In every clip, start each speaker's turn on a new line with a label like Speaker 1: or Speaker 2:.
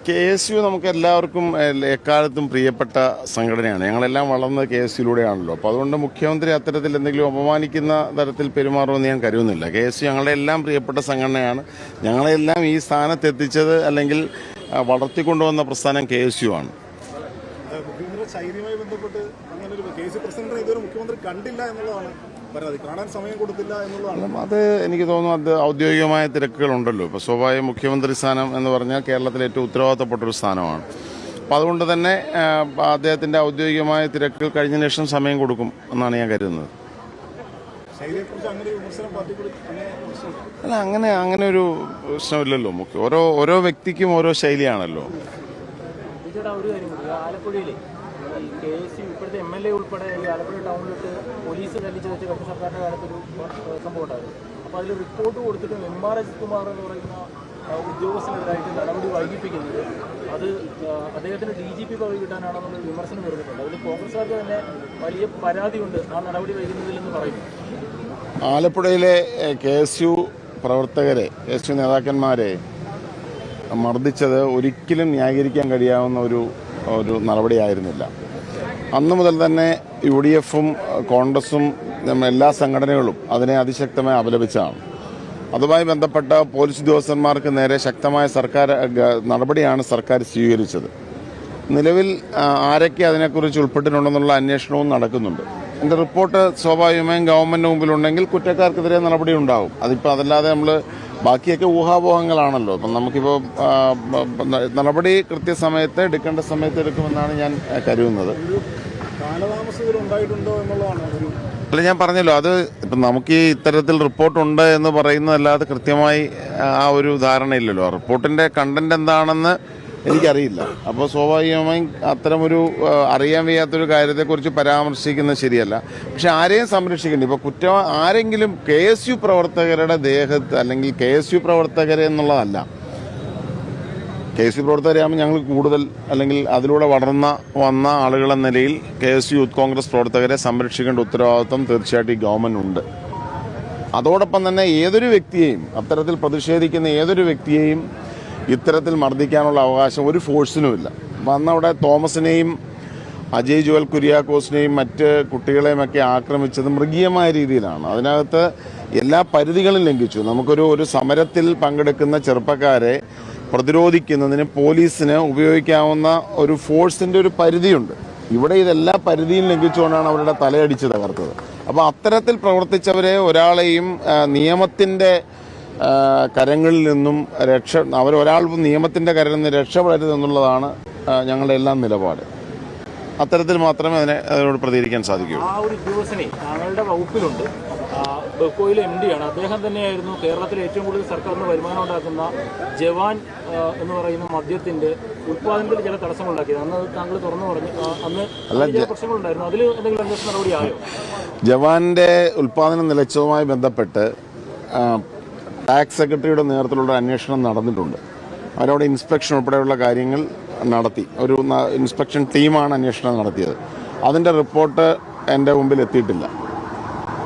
Speaker 1: KSU നമുക്ക് എല്ലാവർക്കും എക്കാലത്തും പ്രിയപ്പെട്ട സംഘടനയാണ്. ഞങ്ങളെല്ലാം വളർന്നത് KSUയിലൂടെയാണല്ലോ. അപ്പോൾ അതുകൊണ്ട് മുഖ്യമന്ത്രി അത്തരത്തിൽ എന്തെങ്കിലും അപമാനിക്കുന്ന തരത്തിൽ പെരുമാറുമെന്ന് ഞാൻ കരുതുന്നില്ല. KSU ഞങ്ങളുടെ എല്ലാം പ്രിയപ്പെട്ട സംഘടനയാണ്. ഞങ്ങളെല്ലാം ഈ സ്ഥാനത്തെത്തിച്ചത് അല്ലെങ്കിൽ വളർത്തിക്കൊണ്ടുവന്ന പ്രസ്ഥാനം KSU ആണ്.
Speaker 2: ശൈലിയുമായി ബന്ധപ്പെട്ട് അങ്ങനെ ഒരു KSU പ്രസിഡന്റിനെ ഇതുവരെ മുഖ്യമന്ത്രി കണ്ടില്ല എന്നുള്ളതാണ് പരാതി. കാണാൻ സമയം കൊടുത്തില്ല എന്നുള്ളതാണ്.
Speaker 1: അത് എനിക്ക് തോന്നുന്നു അത് ഔദ്യോഗികമായ തിരക്കുകളുണ്ടല്ലോ. ഇപ്പോൾ സ്വാഭാവിക മുഖ്യമന്ത്രി സ്ഥാനം എന്ന് പറഞ്ഞാൽ കേരളത്തിലെ ഏറ്റവും ഉത്തരവാദിത്തപ്പെട്ടൊരു സ്ഥാനമാണ്. അപ്പോൾ അതുകൊണ്ട് തന്നെ അദ്ദേഹത്തിൻ്റെ ഔദ്യോഗികമായ തിരക്കുകൾ കഴിഞ്ഞ ശേഷം സമയം കൊടുക്കും എന്നാണ് ഞാൻ കരുതുന്നത്. അല്ല, അങ്ങനെ ഒരു പ്രശ്നമില്ലല്ലോ. ഓരോ വ്യക്തിക്കും ഓരോ ശൈലിയാണല്ലോ.
Speaker 3: KSU ഇപ്പോഴത്തെ MLA ഉൾപ്പെടെ ഈ ആലപ്പുഴ ടൗണിലിട്ട് പോലീസ് തല്ലിച്ച് വെച്ച് കഴിഞ്ഞ സർക്കാരിൻ്റെ കാലത്തൊരു സംഭവം ഉണ്ടായിരുന്നു. അപ്പോൾ അതിൽ റിപ്പോർട്ട് കൊടുത്തിട്ടും MR കുമാർ എന്ന് പറയുന്ന ഉദ്യോഗസ്ഥനെതിരായിട്ട് നടപടി വൈകിപ്പിക്കുന്നത് അത് അദ്ദേഹത്തിന് DGP പദവി കിട്ടാനാണെന്നുള്ള വിമർശനം വരുന്നുണ്ട്. അതിൽ കോൺഗ്രസ്സുകാർക്ക് തന്നെ വലിയ പരാതിയുണ്ട് ആ നടപടി വൈകുന്നതിലെന്ന് പറയുന്നു.
Speaker 1: ആലപ്പുഴയിലെ KSU പ്രവർത്തകരെ, KSU നേതാക്കന്മാരെ മർദ്ദിച്ചത് ഒരിക്കലും ന്യായീകരിക്കാൻ കഴിയാവുന്ന ഒരു നടപടിയായിരുന്നില്ല. അന്നു മുതൽ തന്നെ UDFും കോൺഗ്രസും എല്ലാ സംഘടനകളും അതിനെ അതിശക്തമായി അപലപിച്ചതാണ്. അതുമായി ബന്ധപ്പെട്ട പോലീസ് ഉദ്യോഗസ്ഥന്മാർക്ക് നേരെ ശക്തമായ നടപടിയാണ് സർക്കാർ സ്വീകരിച്ചത്. നിലവിൽ ആരൊക്കെ അതിനെക്കുറിച്ച് ഉൾപ്പെട്ടിട്ടുണ്ടെന്നുള്ള അന്വേഷണവും നടക്കുന്നുണ്ട്. എൻ്റെ റിപ്പോർട്ട് സ്വാഭാവികമായും ഗവൺമെൻറ് മുമ്പിലുണ്ടെങ്കിൽ കുറ്റക്കാർക്കെതിരെ നടപടി ഉണ്ടാവും. അതിപ്പോൾ അതല്ലാതെ നമ്മൾ ബാക്കിയൊക്കെ ഊഹാപോഹങ്ങളാണല്ലോ. അപ്പം നമുക്കിപ്പോൾ നടപടി കൃത്യസമയത്ത് എടുക്കേണ്ട സമയത്ത് എടുക്കുമെന്നാണ് ഞാൻ കരുതുന്നത്. അല്ല, ഞാൻ പറഞ്ഞല്ലോ, അത് ഇപ്പം നമുക്ക് ഇത്തരത്തിൽ റിപ്പോർട്ടുണ്ട് എന്ന് പറയുന്നതല്ലാതെ കൃത്യമായി ആ ഒരു ധാരണയില്ലല്ലോ. റിപ്പോർട്ടിൻ്റെ കണ്ടന്റ് എന്താണെന്ന് എനിക്കറിയില്ല. അപ്പോൾ സ്വാഭാവികമായും അത്തരമൊരു അറിയാൻ വയ്യാത്തൊരു കാര്യത്തെക്കുറിച്ച് പരാമർശിക്കുന്നത് ശരിയല്ല. പക്ഷെ ആരെയും സംരക്ഷിക്കേണ്ടി ഇപ്പോൾ ആരെങ്കിലും KSU പ്രവർത്തകരുടെ ദേഹത്ത് അല്ലെങ്കിൽ KSU പ്രവർത്തകരെ എന്നുള്ളതല്ല. KSU പ്രവർത്തകരാകുമ്പോൾ ഞങ്ങൾ കൂടുതൽ അല്ലെങ്കിൽ അതിലൂടെ വന്ന ആളുകളെന്ന നിലയിൽ KSU യൂത്ത് കോൺഗ്രസ് പ്രവർത്തകരെ സംരക്ഷിക്കേണ്ട ഉത്തരവാദിത്വം തീർച്ചയായിട്ടും ഈ ഗവൺമെൻറ് ഉണ്ട്. അതോടൊപ്പം തന്നെ ഏതൊരു വ്യക്തിയെയും, അത്തരത്തിൽ പ്രതിഷേധിക്കുന്ന ഏതൊരു വ്യക്തിയെയും ഇത്തരത്തിൽ മർദ്ദിക്കാനുള്ള അവകാശം ഒരു ഫോഴ്സിനുമില്ല. അന്നവിടെ തോമസിനെയും അജയ് ജുവൽ കുര്യാക്കോസിനെയും മറ്റ് കുട്ടികളെയുമൊക്കെ ആക്രമിച്ചത് മൃഗീയമായ രീതിയിലാണ്. അതിനകത്ത് എല്ലാ പരിധികളും ലംഘിച്ചു. നമുക്കൊരു സമരത്തിൽ പങ്കെടുക്കുന്ന ചെറുപ്പക്കാരെ പ്രതിരോധിക്കുന്നതിന് പോലീസിന് ഉപയോഗിക്കാവുന്ന ഒരു ഫോഴ്സിൻ്റെ ഒരു പരിധിയുണ്ട്. ഇവിടെ ഇതെല്ലാ പരിധിയും ലംഘിച്ചുകൊണ്ടാണ് അവരുടെ തലയടിച്ച് തകർത്തത്. അപ്പോൾ അത്തരത്തിൽ പ്രവർത്തിച്ചവരെ ഒരാളെയും നിയമത്തിൻ്റെ കരങ്ങളിൽ നിന്നും ഒരാൾ നിയമത്തിൻ്റെ കരയിൽ നിന്ന് രക്ഷപ്പെടരുതെന്നുള്ളതാണ് ഞങ്ങളുടെ എല്ലാം നിലപാട്. അത്തരത്തിൽ മാത്രമേ അതിനോട് പ്രതികരിക്കാൻ സാധിക്കൂ.
Speaker 3: ആ ഒരു ഉദ്യോഗസ്ഥനെ താങ്കളുടെ വകുപ്പിലുണ്ട്, ബെക്കോയിലെ MD ആണ്. അദ്ദേഹം തന്നെയായിരുന്നു കേരളത്തിലെ ഏറ്റവും കൂടുതൽ സർക്കാരിന് വരുമാനം ഉണ്ടാക്കുന്ന ജവാൻ എന്ന് പറയുന്ന മദ്യത്തിന്റെ ഉത്പാദനത്തിൽ ചില തടസ്സങ്ങളുണ്ടാക്കിയത്. അന്ന് താങ്കൾ തുറന്നു പറഞ്ഞു അന്ന് ചില പ്രശ്നങ്ങളുണ്ടായിരുന്നു. അതിൽ എന്തെങ്കിലും അന്വേഷണ നടപടിയായോ?
Speaker 1: ജവാന്റെ ഉത്പാദനം നിലച്ചതുമായി ബന്ധപ്പെട്ട് ടാക്സ് സെക്രട്ടറിയുടെ നേതൃത്വത്തിലുള്ള അന്വേഷണം നടന്നിട്ടുണ്ട്. അവരവിടെ ഇൻസ്പെക്ഷൻ ഉൾപ്പെടെയുള്ള കാര്യങ്ങൾ നടത്തി. ഒരു ഇൻസ്പെക്ഷൻ ടീമാണ് അന്വേഷണം നടത്തിയത്. അതിൻ്റെ റിപ്പോർട്ട് എൻ്റെ മുമ്പിൽ എത്തിയിട്ടില്ല.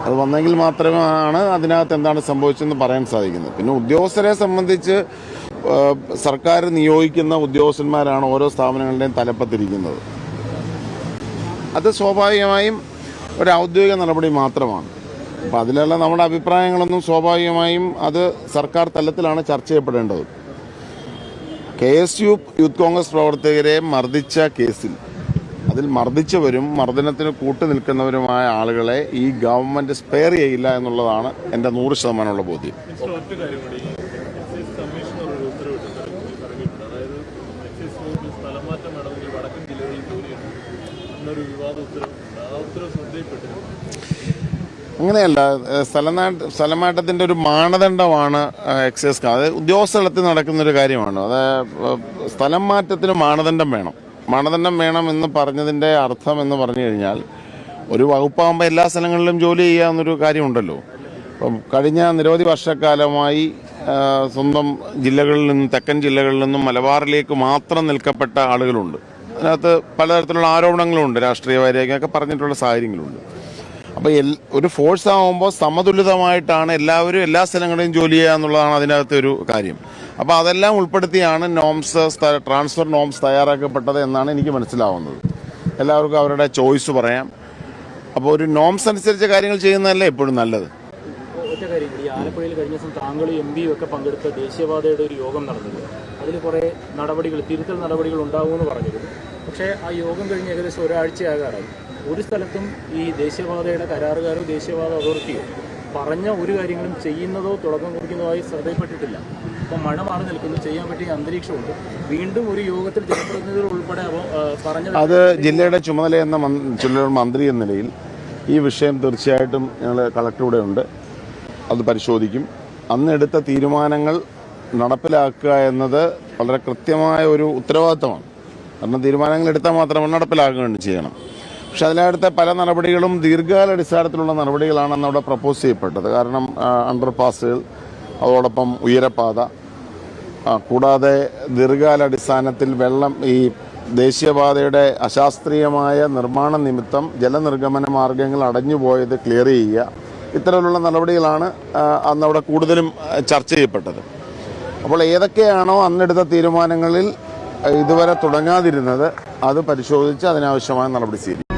Speaker 1: അത് വന്നെങ്കിൽ മാത്രമാണ് അതിനകത്ത് എന്താണ് സംഭവിച്ചതെന്ന് പറയാൻ സാധിക്കുന്നത്. പിന്നെ ഉദ്യോഗസ്ഥരെ സംബന്ധിച്ച് സർക്കാർ നിയോഗിക്കുന്ന ഉദ്യോഗസ്ഥന്മാരാണ് ഓരോ സ്ഥാപനങ്ങളുടെയും തലപ്പത്തിരിക്കുന്നത്. അത് സ്വാഭാവികമായും ഒരു ഔദ്യോഗിക നടപടി മാത്രമാണ്. അപ്പം അതിലുള്ള നമ്മുടെ അഭിപ്രായങ്ങളൊന്നും സ്വാഭാവികമായും അത് സർക്കാർ തലത്തിലാണ് ചർച്ച ചെയ്യപ്പെടേണ്ടത്. KSU യൂത്ത് കോൺഗ്രസ് പ്രവർത്തകരെ മർദ്ദിച്ച കേസിൽ അതിൽ മർദ്ദിച്ചവരും മർദ്ദനത്തിന് കൂട്ടുനിൽക്കുന്നവരുമായ ആളുകളെ ഈ ഗവൺമെൻറ് സ്പെയർ ചെയ്യില്ല എന്നുള്ളതാണ് എൻ്റെ 100% ബോധ്യം. അങ്ങനെയല്ല, സ്ഥലമാറ്റത്തിൻ്റെ ഒരു മാനദണ്ഡമാണ് എക്സൈസ്. അത് ഉദ്യോഗസ്ഥലത്തിൽ നടക്കുന്നൊരു കാര്യമാണ്. അത് സ്ഥലം മാറ്റത്തിന് മാനദണ്ഡം വേണം എന്ന് പറഞ്ഞതിൻ്റെ അർത്ഥം എന്ന് പറഞ്ഞു കഴിഞ്ഞാൽ ഒരു വകുപ്പാകുമ്പോൾ എല്ലാ സ്ഥലങ്ങളിലും ജോലി ചെയ്യാവുന്നൊരു കാര്യമുണ്ടല്ലോ. അപ്പം കഴിഞ്ഞ നിരവധി വർഷക്കാലമായി സ്വന്തം ജില്ലകളിൽ നിന്നും തെക്കൻ ജില്ലകളിൽ നിന്നും മലബാറിലേക്ക് മാത്രം നിൽക്കപ്പെട്ട ആളുകളുണ്ട്. അതിനകത്ത് പലതരത്തിലുള്ള ആരോപണങ്ങളുണ്ട്, രാഷ്ട്രീയവാദിയൊക്കെ പറഞ്ഞിട്ടുള്ള സാഹചര്യങ്ങളുണ്ട്. അപ്പോൾ ഒരു ഫോഴ്സ് ആകുമ്പോൾ സമതുലിതമായിട്ടാണ് എല്ലാവരും എല്ലാ സ്ഥലങ്ങളിലും ജോലി ചെയ്യുക എന്നുള്ളതാണ് അതിനകത്തെ ഒരു കാര്യം. അപ്പോൾ അതെല്ലാം ഉൾപ്പെടുത്തിയാണ് ട്രാൻസ്ഫർ നോംസ് തയ്യാറാക്കപ്പെട്ടത് എന്നാണ് എനിക്ക് മനസ്സിലാവുന്നത്. എല്ലാവർക്കും അവരുടെ ചോയ്സ് പറയാം. അപ്പോൾ ഒരു നോംസ് അനുസരിച്ച് കാര്യങ്ങൾ ചെയ്യുന്നതല്ലേ എപ്പോഴും നല്ലത്.
Speaker 3: ഒറ്റ കാര്യം, ഈ ആലപ്പുഴയിൽ കഴിഞ്ഞ ദിവസം താങ്കളും എം പിയും ഒക്കെ പങ്കെടുത്ത ദേശീയപാതയുടെ ഒരു യോഗം നടന്നത്, അതിൽ കുറേ തിരുത്തൽ നടപടികൾ ഉണ്ടാകുമെന്ന് പറഞ്ഞിരുന്നു. പക്ഷേ ആ യോഗം കഴിഞ്ഞ് ഏകദേശം ഒരാഴ്ചയാകാറായി. ഒരു സ്ഥലത്തും ഈ ദേശീയപാതയുടെ കരാറുകാരോ ദേശീയപാത അതോറിറ്റിയോ പറഞ്ഞ ഒരു കാര്യങ്ങളും ചെയ്യുന്നതോ തുടക്കം കുറിക്കുന്നതായി ശ്രദ്ധയിൽപ്പെട്ടിട്ടില്ല. ഇപ്പം മഴ മാറി നിൽക്കുന്നു, ചെയ്യാൻ പറ്റിയ അന്തരീക്ഷമുണ്ട്. വീണ്ടും ഒരു യോഗത്തിൽ ജനപ്രതിനിധികൾ ഉൾപ്പെടെ പറഞ്ഞത്
Speaker 1: അത് ജില്ലയുടെ ചുമതല മന്ത്രി എന്ന നിലയിൽ ഈ വിഷയം തീർച്ചയായിട്ടും ഞങ്ങൾ കളക്ടറുടെ ഉണ്ട്, അത് പരിശോധിക്കും. അന്നെടുത്ത തീരുമാനങ്ങൾ നടപ്പിലാക്കുക എന്നത് വളരെ കൃത്യമായ ഒരു ഉത്തരവാദിത്തമാണ്. കാരണം തീരുമാനങ്ങൾ എടുത്താൽ മാത്രമേ നടപ്പിലാക്കുകയും ചെയ്യണം. പക്ഷെ അതിനടുത്ത പല നടപടികളും ദീർഘകാലാടിസ്ഥാനത്തിലുള്ള നടപടികളാണ് അന്ന് അവിടെ പ്രപ്പോസ് ചെയ്യപ്പെട്ടത്. കാരണം അണ്ടർപാസുകൾ, അതോടൊപ്പം ഉയരപ്പാത, കൂടാതെ ദീർഘകാലാടിസ്ഥാനത്തിൽ ഈ ദേശീയപാതയുടെ അശാസ്ത്രീയമായ നിർമ്മാണ നിമിത്തം ജലനിർഗമന മാർഗങ്ങൾ അടഞ്ഞുപോയത് ക്ലിയർ ചെയ്യുക, ഇത്തരത്തിലുള്ള നടപടികളാണ് അന്നവിടെ കൂടുതലും ചർച്ച ചെയ്യപ്പെട്ടത്. അപ്പോൾ ഏതൊക്കെയാണോ അന്നെടുത്ത തീരുമാനങ്ങളിൽ ഇതുവരെ തുടങ്ങാതിരുന്നത് അത് പരിശോധിച്ച് അതിനാവശ്യമായ നടപടി സ്വീകരിക്കും.